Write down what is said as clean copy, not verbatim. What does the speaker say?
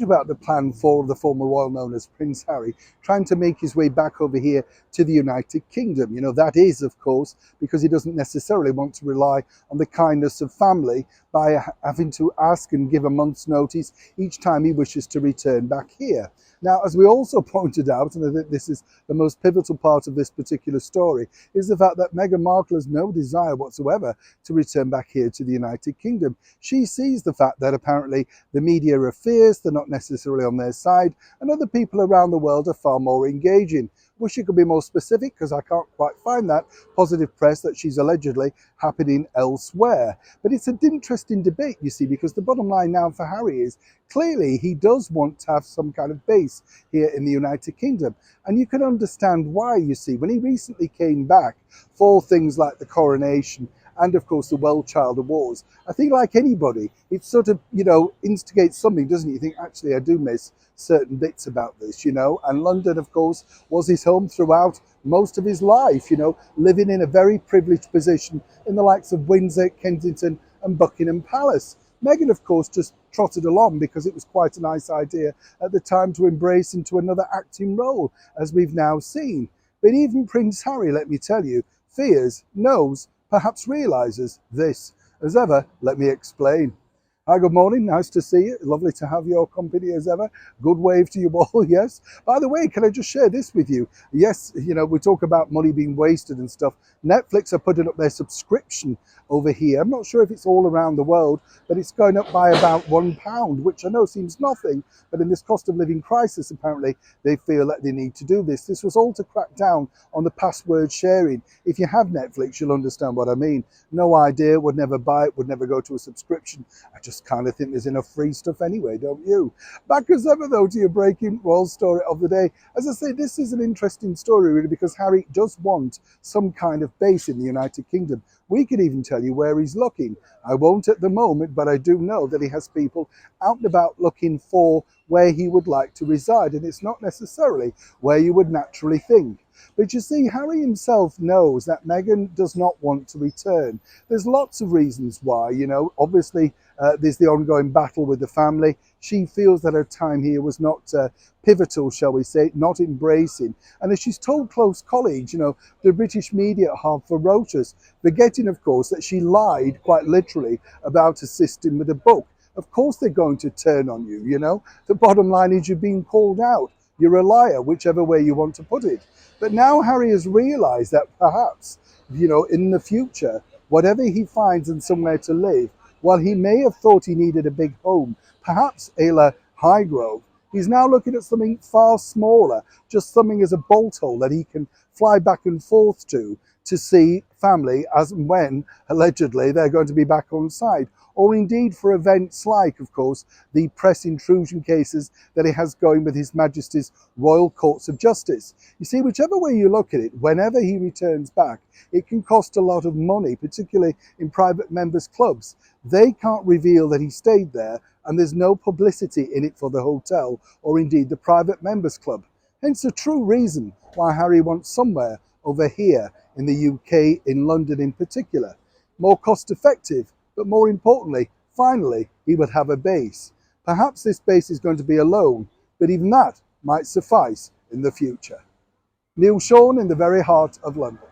About the plan for the former royal known as Prince Harry trying to make his way back over here to the United Kingdom. That is, of course, because he doesn't necessarily want to rely on the kindness of family by having to ask and give a month's notice each time he wishes to return back here. Now, as we also pointed out, and I think this is the most pivotal part of this particular story, is the fact that Meghan Markle has no desire whatsoever to return back here to the United Kingdom. She sees the fact that apparently the media are fierce, they're not necessarily on their side, and other people around the world are far more engaging. Wish you could be more specific, because I can't quite find that positive press that she's allegedly happening elsewhere. But it's an interesting debate, you see, because the bottom line now for Harry is clearly he does want to have some kind of base here in the United Kingdom. And you can understand why, you see, when he recently came back for things like the coronation and of course the Well Child Awards, I think like anybody, it sort of, instigates something, doesn't it? You think, actually, I do miss certain bits about this, and London, of course, was his home throughout most of his life, living in a very privileged position in the likes of Windsor, Kensington and Buckingham Palace. Meghan, of course, just trotted along because it was quite a nice idea at the time to embrace into another acting role, as we've now seen. But even Prince Harry, let me tell you, fears, knows, perhaps realises this. As ever, let me explain. Hi, good morning. Nice to see you. Lovely to have your company as ever. Good wave to you all, yes. By the way, can I just share this with you? Yes, we talk about money being wasted and stuff. Netflix are putting up their subscription over here. I'm not sure if it's all around the world, but it's going up by about £1, which I know seems nothing, but in this cost of living crisis, apparently, they feel that they need to do this. This was all to crack down on the password sharing. If you have Netflix, you'll understand what I mean. No idea, would never buy it, would never go to a subscription. I just kind of think there's enough free stuff anyway, don't you? Back as ever, though, to your breaking royal story of the day. As I say, this is an interesting story, really, because Harry does want some kind of base in the United Kingdom. We could even tell you where he's looking. I won't at the moment, but I do know that he has people out and about looking for where he would like to reside, and it's not necessarily where you would naturally think. But you see, Harry himself knows that Meghan does not want to return. There's lots of reasons why, obviously there's the ongoing battle with the family. She feels that her time here was not pivotal, shall we say, not embracing. And as she's told close colleagues, the British media are ferocious, forgetting, of course, that she lied quite literally about assisting with a book. Of course they're going to turn on you, The bottom line is you're being called out. You're a liar, whichever way you want to put it. But now Harry has realised that perhaps, in the future, whatever he finds and somewhere to live, while he may have thought he needed a big home, perhaps a la Highgrove, he's now looking at something far smaller, just something as a bolt hole that he can fly back and forth to see family as and when, allegedly, they're going to be back on site. Or indeed for events like, of course, the press intrusion cases that he has going with His Majesty's Royal Courts of Justice. You see, whichever way you look at it, whenever he returns back, it can cost a lot of money, particularly in private members' clubs. They can't reveal that he stayed there, and there's no publicity in it for the hotel or indeed the private members' club. Hence the true reason why Harry wants somewhere over here in the UK, in London in particular. More cost effective, but more importantly, finally, he would have a base. Perhaps this base is going to be alone, but even that might suffice in the future. Neil Sean in the very heart of London.